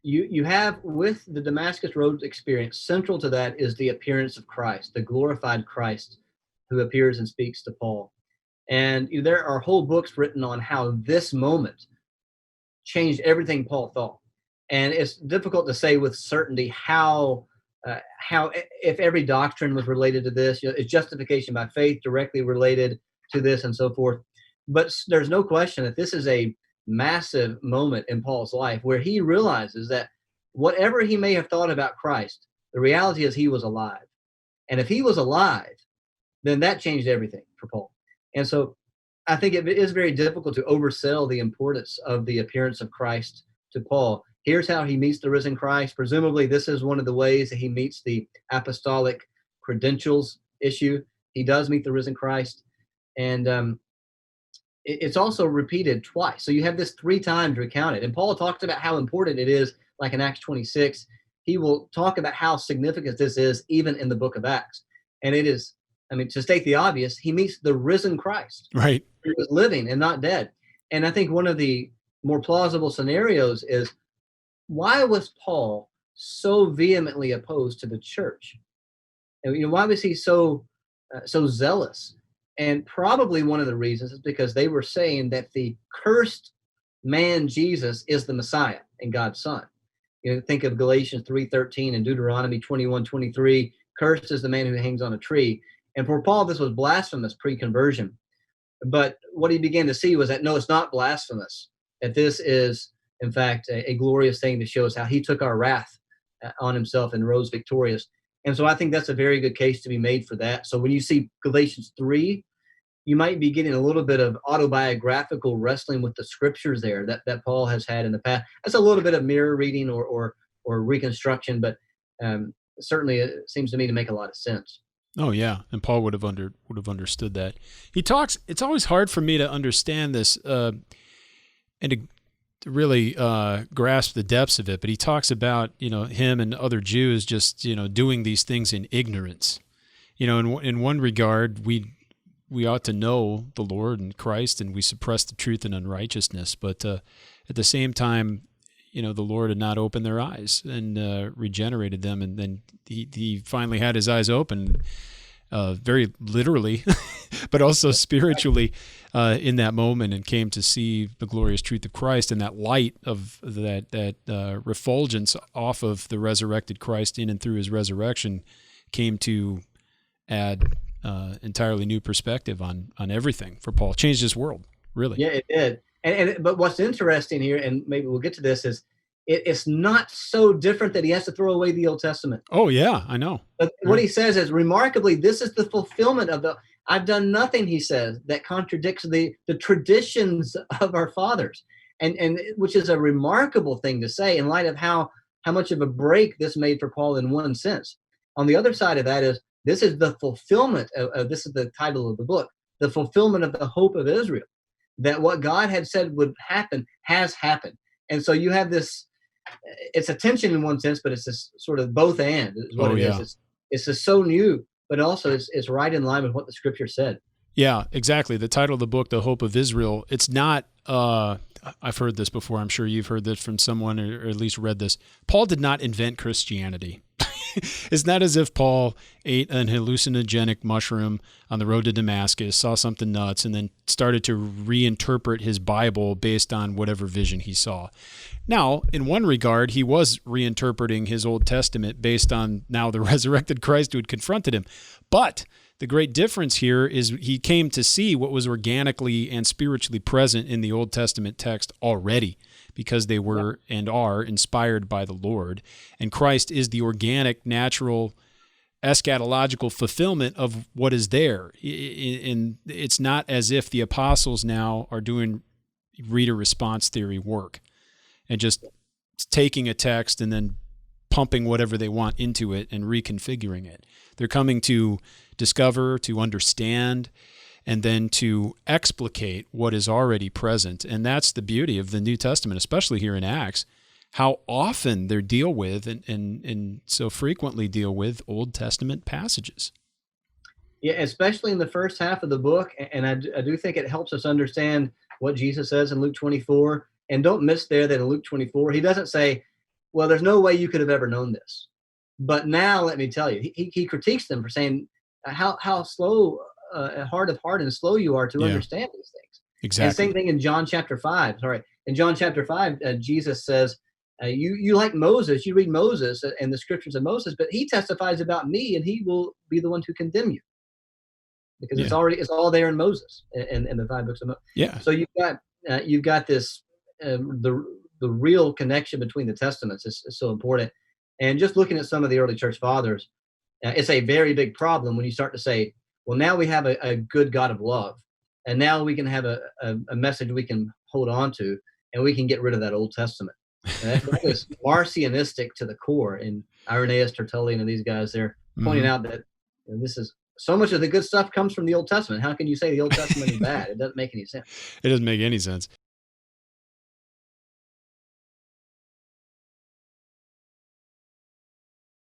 you have with the Damascus Road experience, central to that is the appearance of Christ, the glorified Christ who appears and speaks to Paul. And there are whole books written on how this moment changed everything Paul thought. And it's difficult to say with certainty how if every doctrine was related to this. Is justification by faith directly related to this and so forth? But there's no question that this is a massive moment in Paul's life where he realizes that whatever he may have thought about Christ, the reality is he was alive. And if he was alive, then that changed everything for Paul. And so I think it is very difficult to oversell the importance of the appearance of Christ to Paul. Here's how he meets the risen Christ. Presumably, this is one of the ways that he meets the apostolic credentials issue. He does meet the risen Christ. And it's also repeated twice. So you have this 3 times recounted. And Paul talks about how important it is, like in Acts 26. He will talk about how significant this is even in the book of Acts. And it is, I mean, to state the obvious, he meets the risen Christ. Right. He was living and not dead. And I think one of the more plausible scenarios is, why was Paul so vehemently opposed to the church? And, why was he so zealous? And probably one of the reasons is because they were saying that the cursed man Jesus is the Messiah and God's Son. Think of Galatians 3:13 and Deuteronomy 21:23. Cursed is the man who hangs on a tree. And for Paul, this was blasphemous pre-conversion. But what he began to see was that, no, it's not blasphemous, that this is, in fact, a glorious thing to show us how he took our wrath on himself and rose victorious. And so I think that's a very good case to be made for that. So when you see Galatians 3, you might be getting a little bit of autobiographical wrestling with the scriptures there that Paul has had in the past. That's a little bit of mirror reading or reconstruction, but certainly it seems to me to make a lot of sense. Oh yeah, and Paul would have understood that. He talks. It's always hard for me to understand this and to really grasp the depths of it. But he talks about him and other Jews just doing these things in ignorance. In one regard, we ought to know the Lord and Christ, and we suppress the truth in unrighteousness. But at the same time, the Lord had not opened their eyes and regenerated them, and then he finally had his eyes open, very literally, but also spiritually in that moment, and came to see the glorious truth of Christ, and that light of that refulgence off of the resurrected Christ in and through his resurrection came to add entirely new perspective on everything for Paul. Changed his world, really. Yeah, it did. But what's interesting here, and maybe we'll get to this, is it's not so different that he has to throw away the Old Testament. Oh yeah, I know. But what he says is, remarkably, this is the fulfillment of I've done nothing, he says, that contradicts the traditions of our fathers, and which is a remarkable thing to say in light of how much of a break this made for Paul in one sense. On the other side of that is, this is the fulfillment of this is the title of the book, the fulfillment of the hope of Israel. That what God had said would happen has happened. And so you have this, it's a tension in one sense, but it's this sort of both and is what is. It's just so new, but also it's right in line with what the scripture said. Yeah, exactly. The title of the book, The Hope of Israel, it's not, I've heard this before. I'm sure you've heard this from someone or at least read this. Paul did not invent Christianity. It's not as if Paul ate an hallucinogenic mushroom on the road to Damascus, saw something nuts, and then started to reinterpret his Bible based on whatever vision he saw. Now, in one regard, he was reinterpreting his Old Testament based on now the resurrected Christ who had confronted him. But the great difference here is he came to see what was organically and spiritually present in the Old Testament text already, because they were and are inspired by the Lord. And Christ is the organic, natural, eschatological fulfillment of what is there. And it's not as if the apostles now are doing reader response theory work and just taking a text and then pumping whatever they want into it and reconfiguring it. They're coming to discover, to understand, and then to explicate what is already present. And that's the beauty of the New Testament, especially here in Acts, how often they deal with and so frequently deal with Old Testament passages. Yeah, especially in the first half of the book. And I do think it helps us understand what Jesus says in Luke 24. And don't miss there that in Luke 24, he doesn't say, well, there's no way you could have ever known this. But now let me tell you, he critiques them for saying how slow, hard of heart and slow you are to understand these things. Exactly. And same thing in John chapter 5. Sorry, in John chapter 5, Jesus says, you like Moses, you read Moses and the scriptures of Moses, but he testifies about me, and he will be the one to condemn you, because it's all there in Moses in the 5 books of Moses. Yeah. So you've got this the real connection between the testaments is so important. And just looking at some of the early church fathers, it's a very big problem when you start to say, well, now we have a good God of love, and now we can have a message we can hold on to, and we can get rid of that Old Testament. And that is Marcionistic to the core. And Irenaeus, Tertullian, and these guys, they're pointing out that this is so much of the good stuff comes from the Old Testament. How can you say the Old Testament is bad? It doesn't make any sense. It doesn't make any sense.